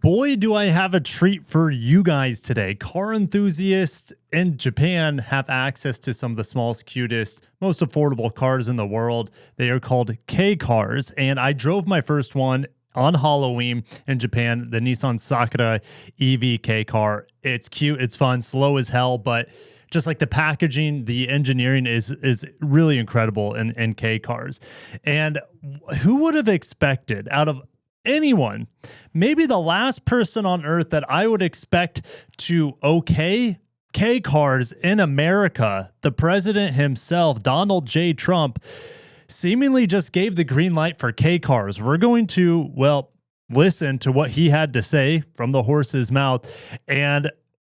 Boy, do I have a treat for you guys today. Car enthusiasts in Japan have access to some of the smallest, cutest, most affordable cars in the world. They are called Kei cars, and I drove my first one on Halloween in Japan, the Nissan Sakura EV Kei car. It's cute, it's fun, slow as hell, but just like the packaging, the engineering is really incredible in Kei cars. And who would have expected out of anyone, maybe the last person on earth that I would expect to okay Kei cars in America, the president himself, Donald J. Trump, seemingly just gave the green light for Kei cars. We're going to, well, listen to what he had to say from the horse's mouth. And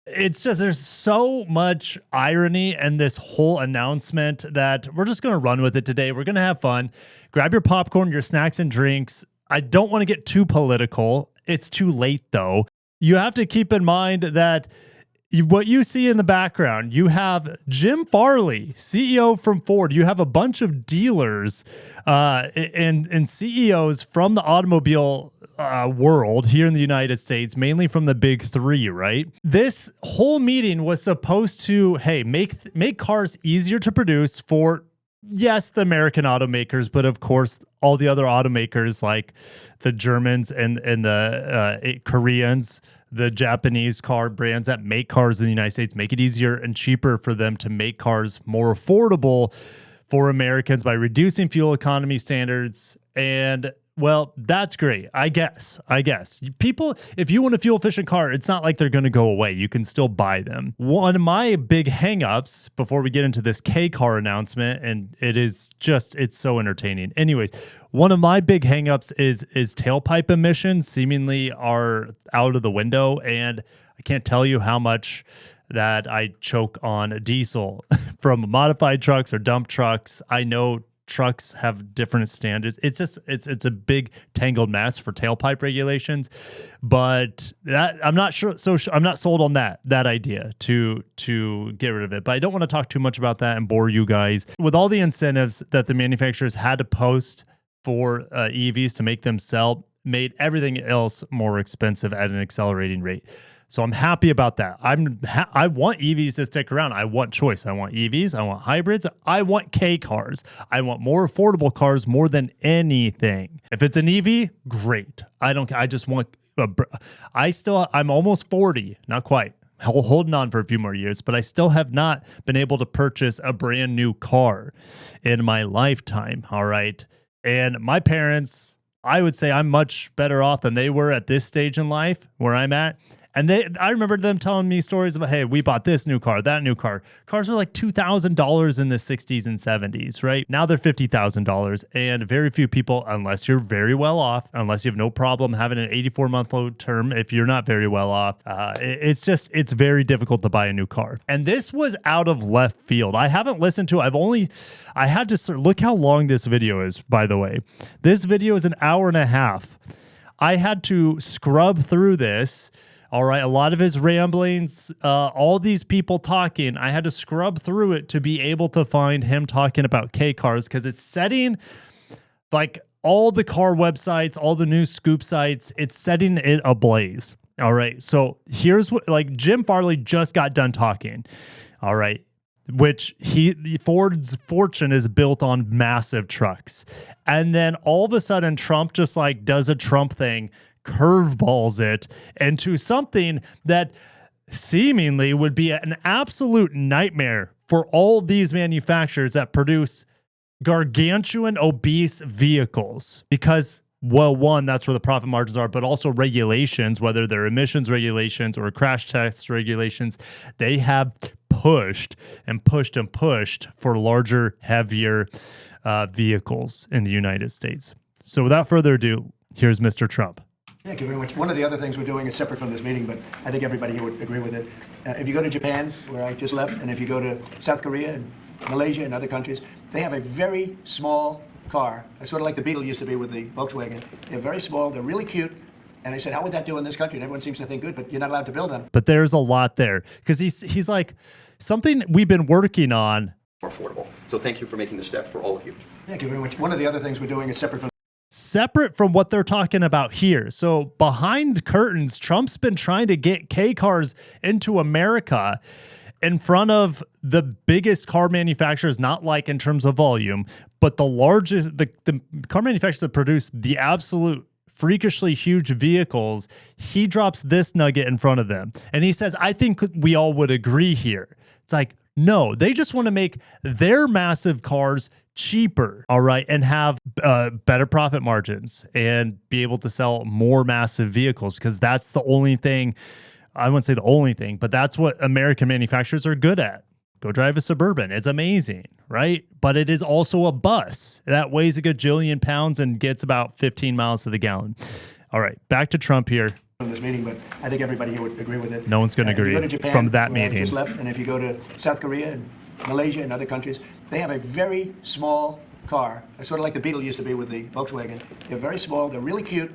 it's just, there's so much irony in this whole announcement that we're just going to run with it today. We're going to have fun. Grab your popcorn, your snacks and drinks. I don't want to get too political. It's too late, though. You have to keep in mind that what you see in the background, you have Jim Farley, CEO from Ford. You have a bunch of dealers and CEOs from the automobile world here in the United States, mainly from the big three, right? This whole meeting was supposed to, hey, make cars easier to produce for, yes, the American automakers, but of course, all the other automakers like the Germans and the Koreans, the Japanese car brands that make cars in the United States, make it easier and cheaper for them to make cars more affordable for Americans by reducing fuel economy standards. And well, that's great. I guess. People, if you want a fuel efficient car, it's not like they're going to go away. You can still buy them. One of my big hangups before we get into this Kei car announcement, and it's so entertaining. Anyways, one of my big hangups is tailpipe emissions seemingly are out of the window. And I can't tell you how much that I choke on diesel from modified trucks or dump trucks. I know trucks have different standards. It's a big tangled mess for tailpipe regulations, but that I'm not sure. So I'm not sold on that idea to get rid of it. But I don't want to talk too much about that and bore you guys with all the incentives that the manufacturers had to post for EVs to make them sell, made everything else more expensive at an accelerating rate. So I'm happy about that. I want EVs to stick around. I want choice. I want EVs. I want hybrids. I want Kei cars. I want more affordable cars more than anything. If it's an EV, great. I just want. I'm almost 40, not quite. Holding on for a few more years, but I still have not been able to purchase a brand new car in my lifetime. All right, and my parents, I would say I'm much better off than they were at this stage in life where I'm at. And I remember them telling me stories about, hey, we bought this new car, that new car. Cars were like $2,000 in the 60s and 70s, right? Now they're $50,000. And very few people, unless you're very well off, unless you have no problem having an 84-month loan term, if you're not very well off, it's very difficult to buy a new car. And this was out of left field. I haven't listened to it. I had to look how long this video is, by the way. This video is an hour and a half. I had to scrub through this. All right, a lot of his ramblings, all these people talking, I had to scrub through it to be able to find him talking about Kei cars because it's setting like all the car websites, all the news scoop sites, it's setting it ablaze. All right, so here's what, like Jim Farley just got done talking. All right, which Ford's fortune is built on massive trucks. And then all of a sudden Trump just like does a Trump thing, curveballs it into something that seemingly would be an absolute nightmare for all these manufacturers that produce gargantuan, obese vehicles. Because, well, one, that's where the profit margins are, but also regulations, whether they're emissions regulations or crash test regulations, they have pushed for larger, heavier vehicles in the United States. So without further ado, here's Mr. Trump. Thank you very much. One of the other things we're doing is separate from this meeting, but I think everybody here would agree with it. If you go to Japan, where I just left, and if you go to South Korea and Malaysia and other countries, they have a very small car. It's sort of like the Beetle used to be with the Volkswagen. They're very small. They're really cute. And I said, how would that do in this country? And everyone seems to think good, but you're not allowed to build them. But there's a lot there because he's like, something we've been working on. More affordable. So thank you for making the step for all of you. Thank you very much. One of the other things we're doing is separate from separate from what they're talking about here. So behind curtains, Trump's been trying to get K cars into America in front of the biggest car manufacturers, not like in terms of volume, but the largest, the car manufacturers that produce the absolute freakishly huge vehicles. He drops this nugget in front of them. And he says, I think we all would agree here. It's like, no, they just want to make their massive cars cheaper, all right, and have better profit margins and be able to sell more massive vehicles, because that's the only thing, I wouldn't say the only thing, but that's what American manufacturers are good at. Go drive a Suburban. It's amazing, right? But it is also a bus that weighs a gajillion pounds and gets about 15 miles to the gallon. All right, back to Trump here. From this meeting, but I think everybody here would agree with it. No one's going to If you agree go to Japan, from that where I meeting. just left, and if you go to South Korea and Malaysia and other countries, they have a very small car. It's sort of like the Beetle used to be with the Volkswagen. They're very small. They're really cute.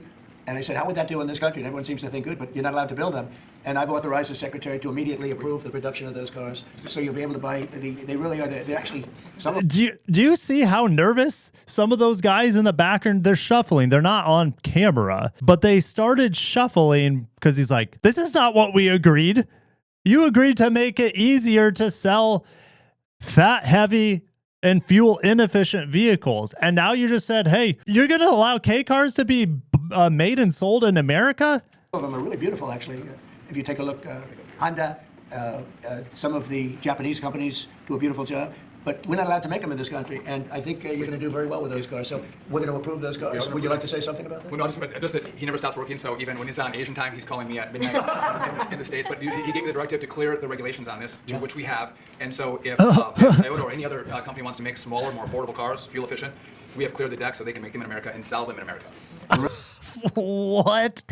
And I said, how would that do in this country? And everyone seems to think good, but you're not allowed to build them. And I've authorized the secretary to immediately approve the production of those cars. So you'll be able to buy. They really are. They're actually some of. Do you see how nervous some of those guys in the background? They're shuffling. They're not on camera, but they started shuffling because he's like, this is not what we agreed. You agreed to make it easier to sell fat, heavy, and fuel inefficient vehicles. And now you just said, hey, you're going to allow K cars to be made and sold in America? Some of them are really beautiful, actually. If you take a look, Honda, some of the Japanese companies do a beautiful job. But we're not allowed to make them in this country, and I think you're going to do very well with those cars. So we're going to approve those cars. Would you like to say something about that? Well, no, just that he never stops working, so even when he's on Asian time, he's calling me at midnight in the States. But he gave me the directive to clear the regulations on this, to which we have. And so if Toyota or any other company wants to make smaller, more affordable cars, fuel efficient, we have cleared the deck so they can make them in America and sell them in America. What?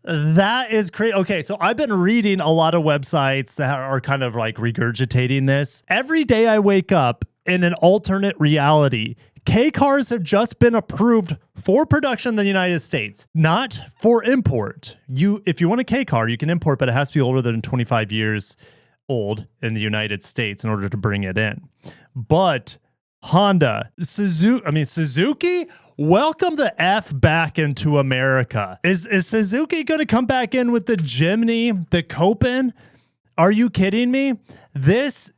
That is crazy. Okay, so I've been reading a lot of websites that are kind of like regurgitating this. Every day I wake up in an alternate reality. K cars have just been approved for production in the United States, not for import. If you want a K car, you can import, but it has to be older than 25 years old in the United States in order to bring it in. But Honda, Suzuki, welcome the F back into America. Is Suzuki going to come back in with the Jimny, the Copen? Are you kidding me? This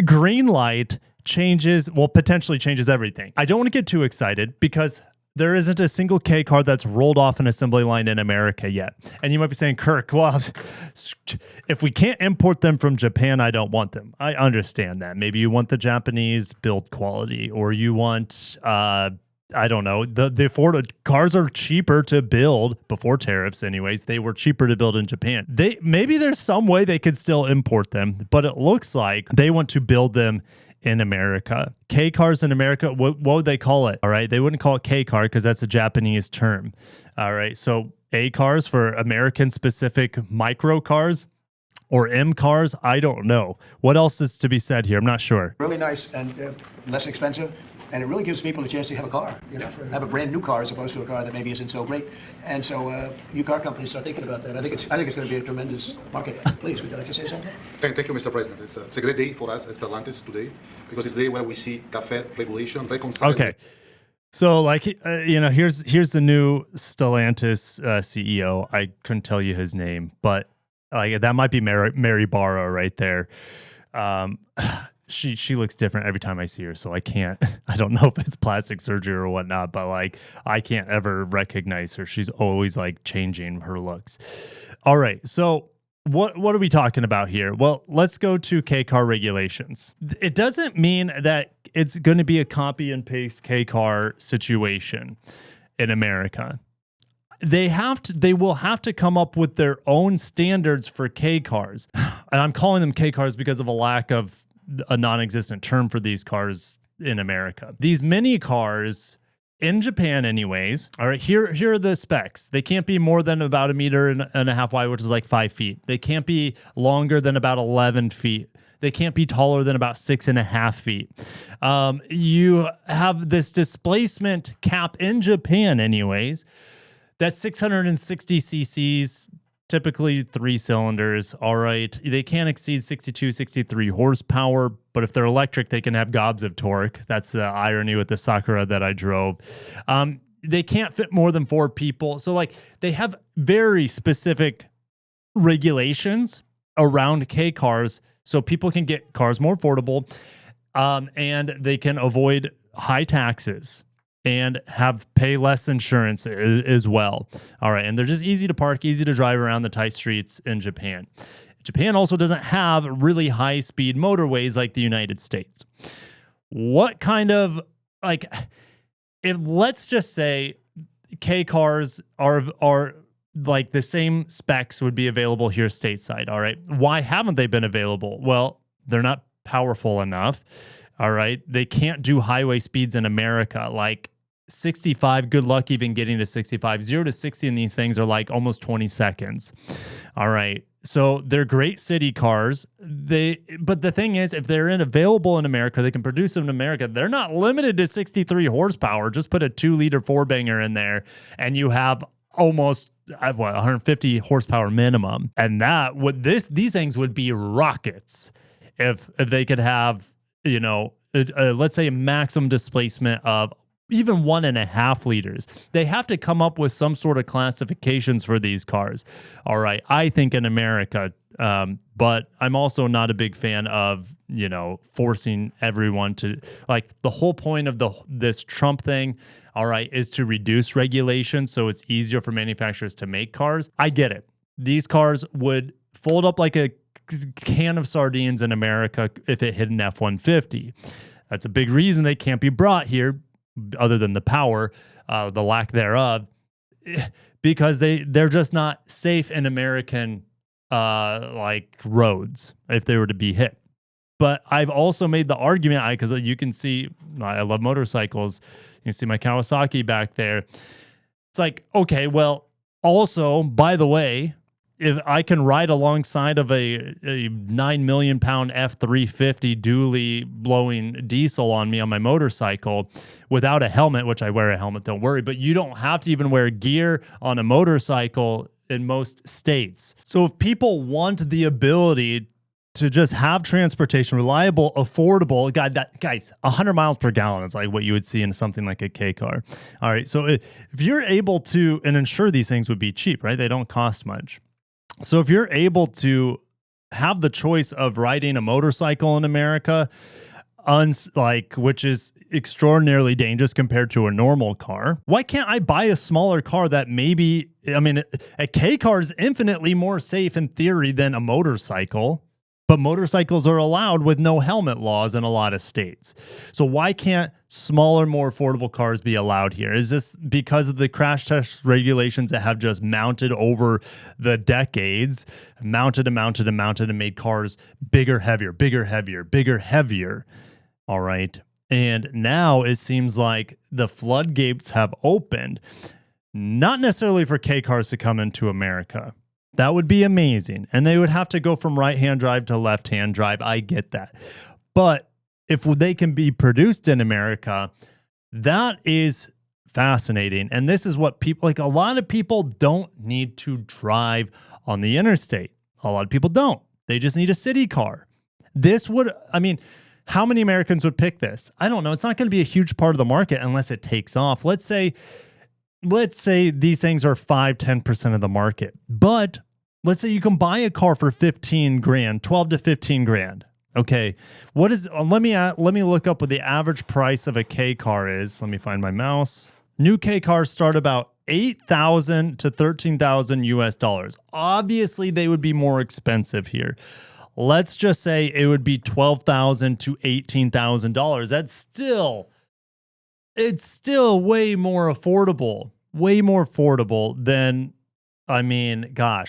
green light potentially changes everything. I don't want to get too excited because there isn't a single K car that's rolled off an assembly line in America yet. And you might be saying, Kirk, well, if we can't import them from Japan, I don't want them. I understand that. Maybe you want the Japanese build quality, or you want, I don't know, the Ford cars are cheaper to build before tariffs anyways. They were cheaper to build in Japan. Maybe there's some way they could still import them, but it looks like they want to build them in America. K cars in America, what would they call it? All right. They wouldn't call it K car because that's a Japanese term. All right. So A cars for American specific micro cars, or M cars. I don't know. What else is to be said here? I'm not sure. Really nice and less expensive. And it really gives people a chance to have a car, have a brand new car as opposed to a car that maybe isn't so great. And so you car companies are thinking about that. I think it's going to be a tremendous market. Please, would you like to say something? Thank you, Mr. President. It's a great day for us at Stellantis today, because it's the day where we see CAFE regulation reconciled. Okay. So here's the new Stellantis CEO. I couldn't tell you his name, but that might be Mary Barra right there. She looks different every time I see her, so I don't know if it's plastic surgery or whatnot, but I can't ever recognize her. She's always changing her looks. All right, so what are we talking about here? Well, let's go to K car regulations. It doesn't mean that it's going to be a copy and paste K car situation in America. They will have to come up with their own standards for K cars. And I'm calling them K cars because of a lack of a non-existent term for these cars in America. These mini cars in Japan anyways, all right, here are the specs. They can't be more than about 1.5 meters wide, which is 5 feet. They can't be longer than about 11 feet. They can't be taller than about 6.5 feet. You have this displacement cap in Japan anyways. That's 660 cc's, typically 3 cylinders. All right. They can't exceed 62, 63 horsepower, but if they're electric, they can have gobs of torque. That's the irony with the Sakura that I drove. they can't fit more than 4 people. So like they have very specific regulations around K cars so people can get cars more affordable, and they can avoid high taxes and pay less insurance as well. All right. And they're just easy to park, easy to drive around the tight streets in Japan. Japan also doesn't have really high speed motorways like the United States. What kind of like, if let's just say K cars are like the same specs would be available here stateside. All right. Why haven't they been available? Well, they're not powerful enough. All right. They can't do highway speeds in America. Like 65, good luck even getting to 65. 0 to 60 in these things are like almost 20 seconds. All right. So they're great city cars. But the thing is, if they're available in America, they can produce them in America. They're not limited to 63 horsepower. Just put a 2-liter 4-banger in there and you have almost 150 horsepower minimum. And that would these things would be rockets if they could have, let's say a maximum displacement of even 1.5 liters. They have to come up with some sort of classifications for these cars. All right. I think in America, but I'm also not a big fan of, forcing everyone to, like, the whole point of this Trump thing, all right, is to reduce regulation so it's easier for manufacturers to make cars. I get it. These cars would fold up like a can of sardines in America if it hit an F-150. That's a big reason they can't be brought here, other than the power, the lack thereof, because they're just not safe in American like roads if they were to be hit. But I've also made the argument, because you can see, I love motorcycles. You can see my Kawasaki back there. It's like, okay, well, also, by the way, if I can ride alongside of a 9 million pound F-350 dually blowing diesel on me on my motorcycle without a helmet, which I wear a helmet, don't worry, but you don't have to even wear gear on a motorcycle in most states. So if people want the ability to just have transportation, reliable, affordable, guys, 100 miles per gallon is like what you would see in something like a K car. All right. So if you're able to, and ensure these things would be cheap, right? They don't cost much. So if you're able to have the choice of riding a motorcycle in America, which is extraordinarily dangerous compared to a normal car, why can't I buy a smaller car that a K car is infinitely more safe in theory than a motorcycle, but motorcycles are allowed with no helmet laws in a lot of states. So why can't smaller, more affordable cars be allowed here? Is this because of the crash test regulations that have just mounted over the decades, mounted and made cars bigger, heavier, bigger, heavier, bigger, heavier? All right. And now it seems like the floodgates have opened, not necessarily for K cars to come into America. That would be amazing. And they would have to go from right-hand drive to left-hand drive. I get that. But if they can be produced in America, that is fascinating. And this is what people, like, a lot of people don't need to drive on the interstate. A lot of people don't. They just need a city car. How many Americans would pick this? I don't know. It's not going to be a huge part of the market unless it takes off. Let's say these things are 5-10% of the market, but let's say you can buy a car for 15 grand, 12 to 15 grand. Okay. Let me look up what the average price of a K car is. Let me find my mouse. New K cars start about $8,000 to $13,000 US. Obviously they would be more expensive here. Let's just say it would be $12,000 to $18,000. It's still way more affordable than,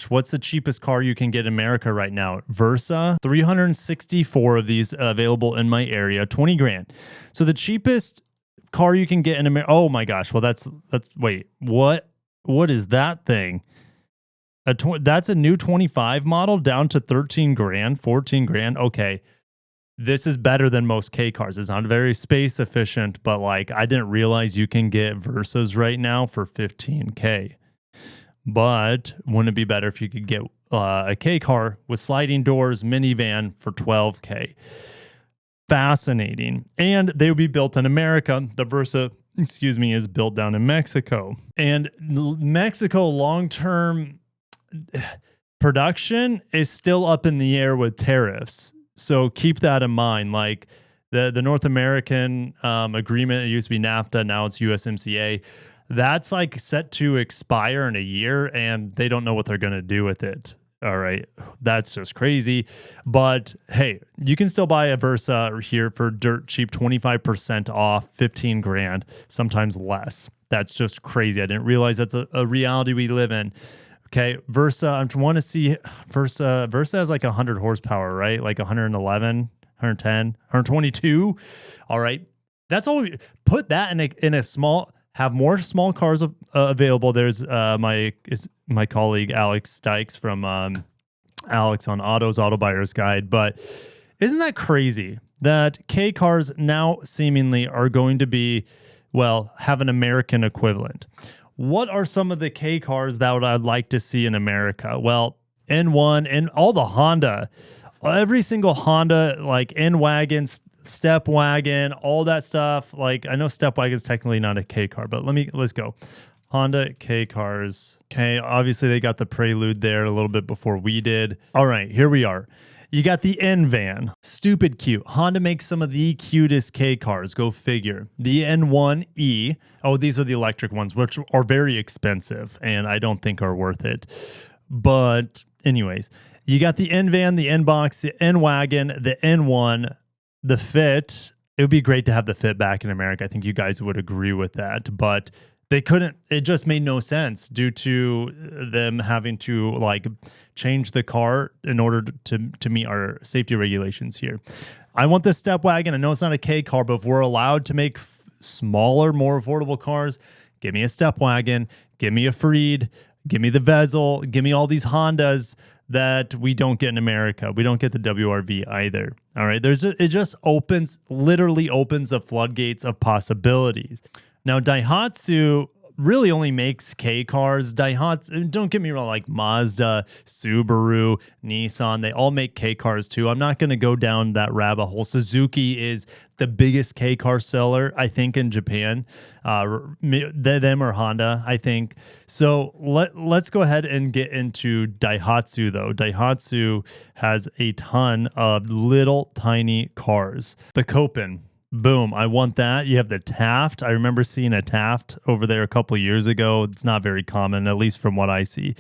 what's the cheapest car you can get in America right now? Versa, 364 of these available in my area, 20 grand. So the cheapest car you can get in America, oh my gosh, well wait, what is that thing? That's a new 25 model down to 13 grand, 14 grand. Okay. This is better than most K cars. It's not very space efficient, but I didn't realize you can get Versas right now for $15K. But wouldn't it be better if you could get a K car with sliding doors, minivan for $12K? Fascinating. And they would be built in America. The Versa excuse me, is built down in Mexico. And Mexico long-term production is still up in the air with tariffs. So keep that in mind. Like the North American agreement, it used to be NAFTA, now it's USMCA. That's like set to expire in a year, and they don't know what they're going to do with it. All right. That's just crazy. But hey, you can still buy a Versa here for dirt cheap, 25% off, 15 grand, sometimes less. That's just crazy. I didn't realize that's a reality we live in. Okay. Versa, I want to see Versa. Versa has like 100 horsepower, right? Like 111, 110, 122. All right. That's all. Put that in a small, have more small cars available. There's my colleague Alex Dykes from Alex on Auto Buyer's Guide. But isn't that crazy that K cars now seemingly are going to be, well, have an American equivalent? What are some of the K cars that I'd like to see in America? Well, N1 and all the Honda, every single Honda, like N-Wagon, Step Wagon, all that stuff. Like, I know Step Wagon is technically not a K car, but let's go. Honda K cars. Okay, obviously they got the Prelude there a little bit before we did. All right, here we are. You got the N-Van. Stupid cute. Honda makes some of the cutest K cars. Go figure. The N1E. Oh, these are the electric ones, which are very expensive and I don't think are worth it. But anyways, you got the N-Van, the N-Box, the N-Wagon, the N1, the Fit. It would be great to have the Fit back in America. I think you guys would agree with that. But they couldn't, it just made no sense due to them having to like change the car in order to meet our safety regulations here. I want the Step Wagon. I know it's not a K car, but if we're allowed to make smaller, more affordable cars, give me a Step Wagon, give me a Freed, give me the Vezel, give me all these Hondas that we don't get in America. We don't get the WRV either. All right. It just literally opens the floodgates of possibilities. Now, Daihatsu really only makes K cars. Daihatsu, don't get me wrong, like Mazda, Subaru, Nissan, they all make K cars too. I'm not going to go down that rabbit hole. Suzuki is the biggest K car seller, I think, in Japan. Them or Honda, I think. So let's go ahead and get into Daihatsu, though. Daihatsu has a ton of little tiny cars. The Copen. Boom. I want that. You have the Taft. I remember seeing a Taft over there a couple of years ago. It's not very common, at least from what I see.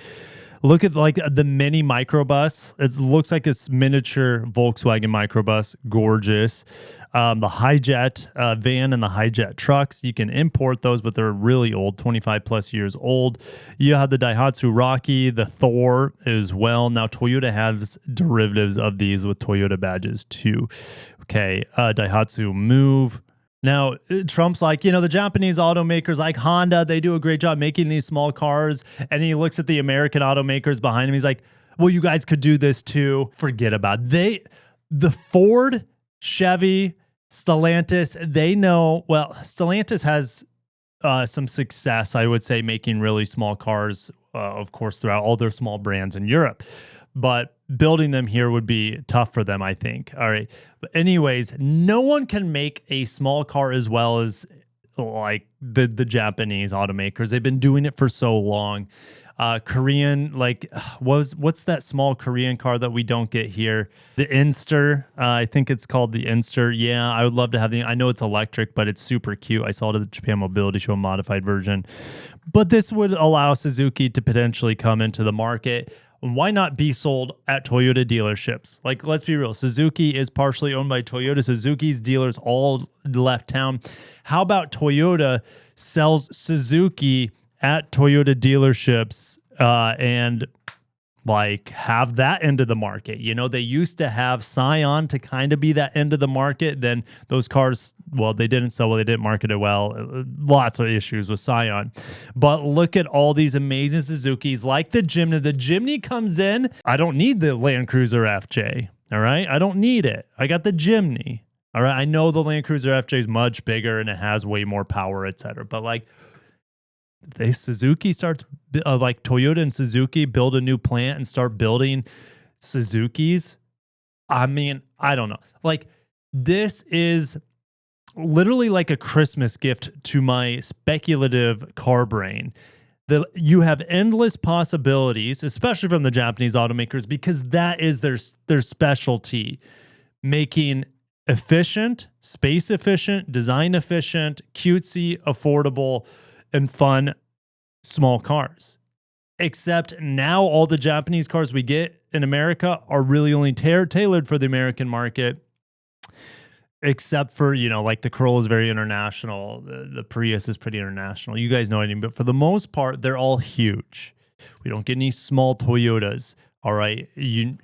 Look at like the mini microbus. It looks like a miniature Volkswagen microbus. Gorgeous. The Hijet van and the Hijet trucks. You can import those, but they're really old, 25 plus years old. You have the Daihatsu Rocky, the Thor as well. Now Toyota has derivatives of these with Toyota badges too. Okay, Daihatsu Move. Now, Trump's like, the Japanese automakers like Honda, they do a great job making these small cars. And he looks at the American automakers behind him. He's like, well, you guys could do this too. Forget about it. The Ford, Chevy, Stellantis, they know, well, Stellantis has some success, I would say, making really small cars, of course, throughout all their small brands in Europe. But building them here would be tough for them, I think. All right. But anyways, no one can make a small car as well as like the Japanese automakers. They've been doing it for so long. Korean, like, what's that small Korean car that we don't get here? The Inster. I think it's called the Inster. Yeah, I would love to have I know it's electric, but it's super cute. I saw it at the Japan Mobility Show, modified version. But this would allow Suzuki to potentially come into the market. Why not be sold at Toyota dealerships? Like, let's be real. Suzuki is partially owned by Toyota. Suzuki's dealers all left town. How about Toyota sells Suzuki at Toyota dealerships and like have that end of the market? They used to have Scion to kind of be that end of the market. Then those cars, well, they didn't sell well. They didn't market it well. Lots of issues with Scion. But look at all these amazing Suzukis like the Jimny. The Jimny comes in. I don't need the Land Cruiser FJ. All right. I don't need it. I got the Jimny. All right. I know the Land Cruiser FJ is much bigger and it has way more power, etc. But like, Suzuki starts like Toyota and Suzuki build a new plant and start building Suzukis. I mean, I don't know. Like, this is literally like a Christmas gift to my speculative car brain. You have endless possibilities, especially from the Japanese automakers, because that is their specialty, making efficient, space efficient, design efficient, cutesy, affordable, and fun small cars. Except now all the Japanese cars we get in America are really only tailored for the American market. Except for, like the Corolla is very international. The Prius is pretty international. You guys know what I mean. But for the most part, they're all huge. We don't get any small Toyotas. All right. You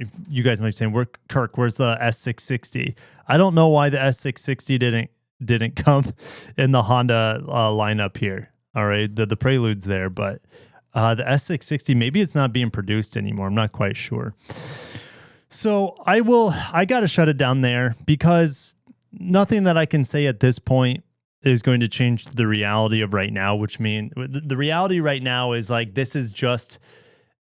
guys might be saying, Kirk, where's the S660? I don't know why the S660 didn't come in the Honda lineup here. All right. The Prelude's there, but the S660, maybe it's not being produced anymore. I'm not quite sure. So I got to shut it down there because nothing that I can say at this point is going to change the reality of right now, which means the reality right now is like, this is just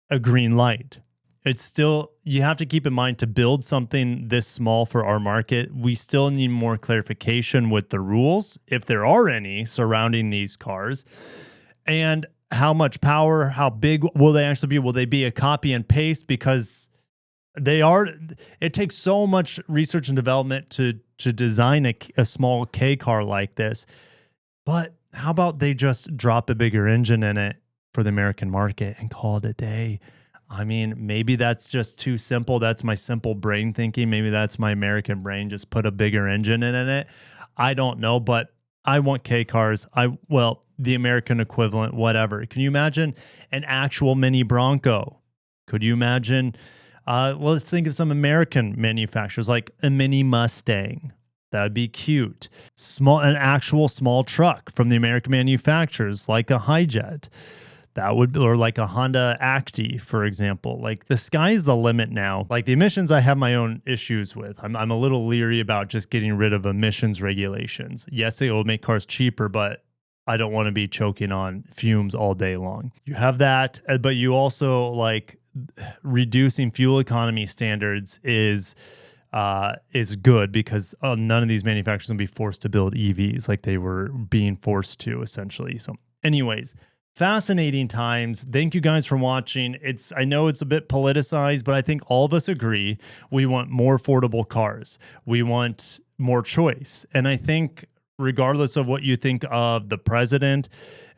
a green light. It's still, you have to keep in mind, to build something this small for our market, we still need more clarification with the rules, if there are any, surrounding these cars, and how much power, how big will they actually be? Will they be a copy and paste? Because it takes so much research and development to design a small K car like this. But how about they just drop a bigger engine in it for the American market and call it a day? I mean, maybe that's just too simple. That's my simple brain thinking. Maybe that's my American brain. Just put a bigger engine in it. I don't know, but I want K cars. The American equivalent, whatever. Can you imagine an actual mini Bronco? Could you imagine? Let's think of some American manufacturers, like a mini Mustang. That would be cute. An actual small truck from the American manufacturers, like a Hijet. Or like a Honda Acti, for example. Like, the sky's the limit now. Like, the emissions, I have my own issues with. I'm a little leery about just getting rid of emissions regulations. Yes, it will make cars cheaper, but I don't want to be choking on fumes all day long. You have that, but you also, like, reducing fuel economy standards is good, because none of these manufacturers will be forced to build EVs like they were being forced to, essentially. So anyways, fascinating times. Thank you guys for watching. I know it's a bit politicized, but I think all of us agree we want more affordable cars. We want more choice. And I think regardless of what you think of the president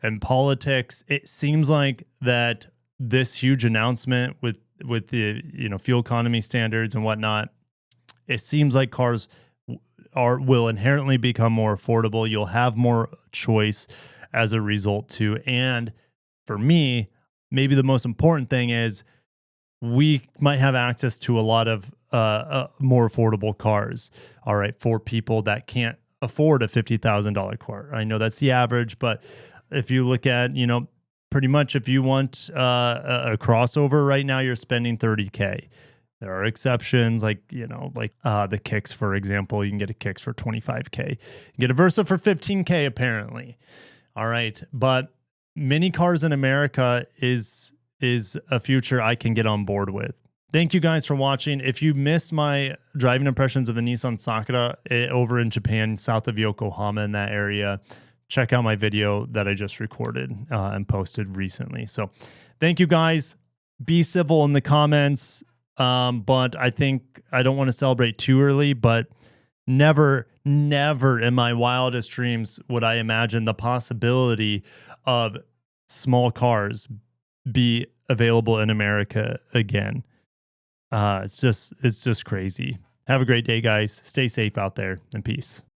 and politics, it seems like that this huge announcement with the fuel economy standards and whatnot, it seems like cars will inherently become more affordable. You'll have more choice as a result too. And for me, maybe the most important thing is we might have access to a lot of more affordable cars. All right, for people that can't afford a $50,000 car. I know that's the average, but if you look at, pretty much if you want a crossover right now, you're spending $30K. There are exceptions, like the Kicks, for example. You can get a Kicks for $25K. You can get a Versa for $15K, apparently. All right, but mini cars in America is a future I can get on board with. Thank you guys for watching. If you missed my driving impressions of the Nissan Sakura over in Japan, south of Yokohama, in that area, check out my video that I just recorded and posted recently. So thank you guys. Be civil in the comments. But I think I don't want to celebrate too early, but never in my wildest dreams would I imagine the possibility of small cars be available in America again. It's just crazy. Have a great day, guys. Stay safe out there, and peace.